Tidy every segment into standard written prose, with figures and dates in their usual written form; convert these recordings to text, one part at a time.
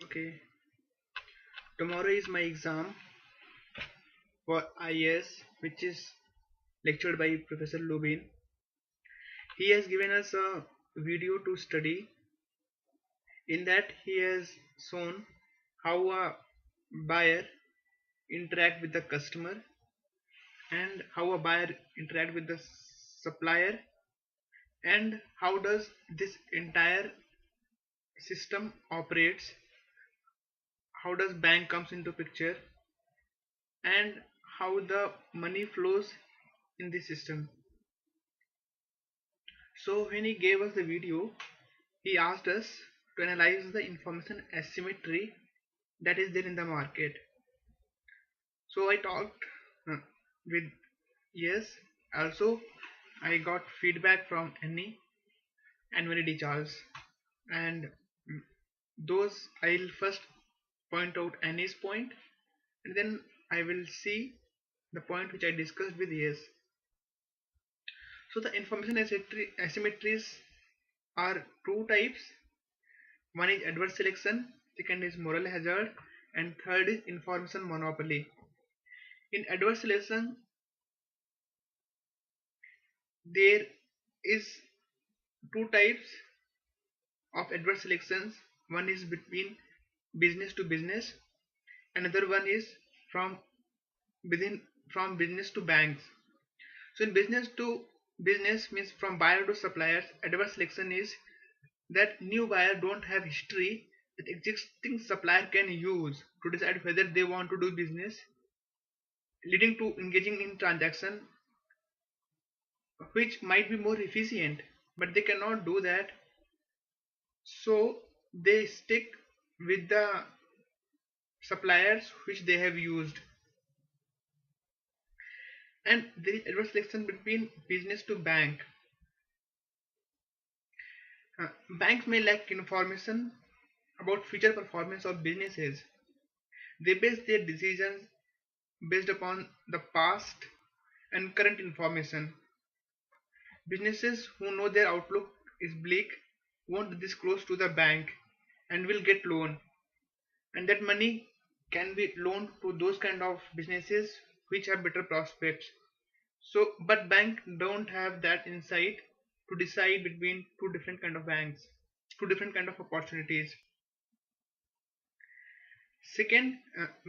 Okay, tomorrow is my exam for IAS, which is lectured by Professor Lubin. He has given us a video to study. In that, he has shown how a buyer interact with the customer and how a buyer interact with the supplier, and how does this entire system operates, how does bank comes into picture, and how the money flows in the system. So when he gave us the video, he asked us to analyze the information asymmetry that is there in the market. So I talked uh, with yes. Also, I got feedback from Annie and Vanity Charles, and those I'll first point out Annie's point, and then I will see the point which I discussed with yes. So the information asymmetries are two types. One is adverse selection, second is moral hazard, and third is information monopoly. In adverse selection, there is two types of adverse selections. One is between business to business, another one is from within from business to banks. So in business to business means from buyer to suppliers, adverse selection is that new buyer don't have history that existing supplier can use to decide whether they want to do business, leading to engaging in transaction which might be more efficient, but they cannot do that, so they stick with the suppliers which they have used. And there is adverse selection between business to bank. Banks may lack information about future performance of businesses. They base their decisions based upon the past and current information. Businesses who know their outlook is bleak won't disclose to the bank and will get loan, and that money can be loaned to those kind of businesses which have better prospects. So but bank don't have that insight to decide between two different kind of banks, two different kind of opportunities. Second,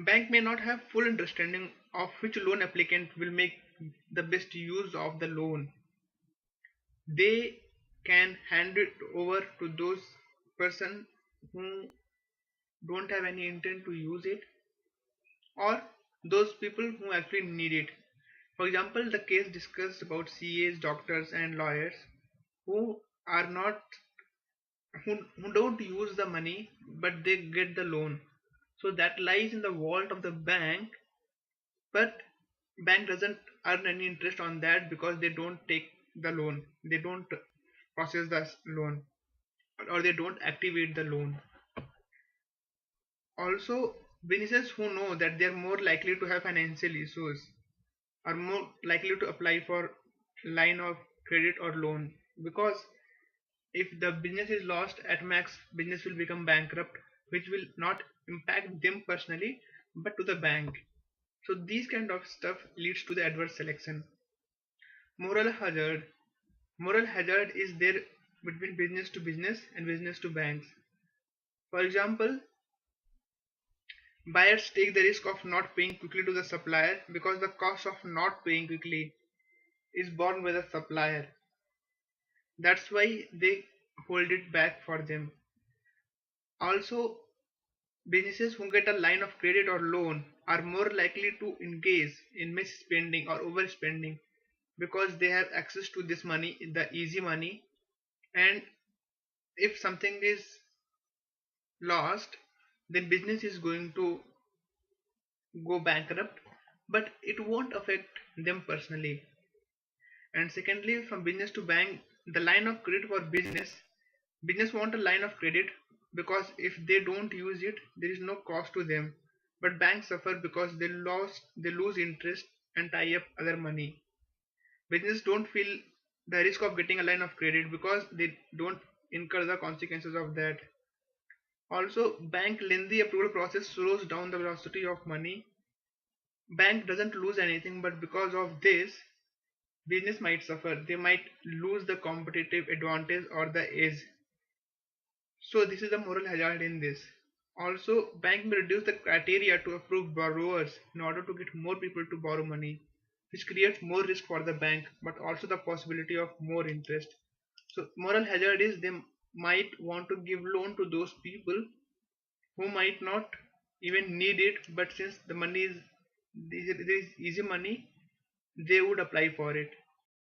bank may not have full understanding of which loan applicant will make the best use of the loan. They can hand it over to those person who don't have any intent to use it, or those people who actually need it. For example, the case discussed about CAs, doctors, and lawyers who are not who don't use the money but they get the loan. So that lies in the vault of the bank, but bank doesn't earn any interest on that because they don't take the loan. They don't process the loan, or they don't activate the loan. Also, businesses who know that they are more likely to have financial issues are more likely to apply for line of credit or loan, because if the business is lost at max, business will become bankrupt, which will not impact them personally but to the bank. So these kind of stuff leads to the adverse selection. Moral hazard. Moral hazard is there between business to business and business to banks. For example, buyers take the risk of not paying quickly to the supplier because the cost of not paying quickly is borne by the supplier. That's why they hold it back for them. Also, businesses who get a line of credit or loan are more likely to engage in misspending or overspending because they have access to this money, the easy money, and if something is lost, then business is going to go bankrupt, but it won't affect them personally. And secondly, from business to bank, the line of credit for business want a line of credit because if they don't use it, there is no cost to them. But banks suffer because they lose interest and tie up other money. Business don't feel the risk of getting a line of credit because they don't incur the consequences of that. Also, bank lengthy approval process slows down the velocity of money. Bank doesn't lose anything, but because of this, business might suffer. They might lose the competitive advantage or the edge. So this is the moral hazard in this. Also, bank may reduce the criteria to approve borrowers in order to get more people to borrow money, which creates more risk for the bank, but also the possibility of more interest. So moral hazard is they might want to give loan to those people who might not even need it, but since the money is there is easy money, they would apply for it.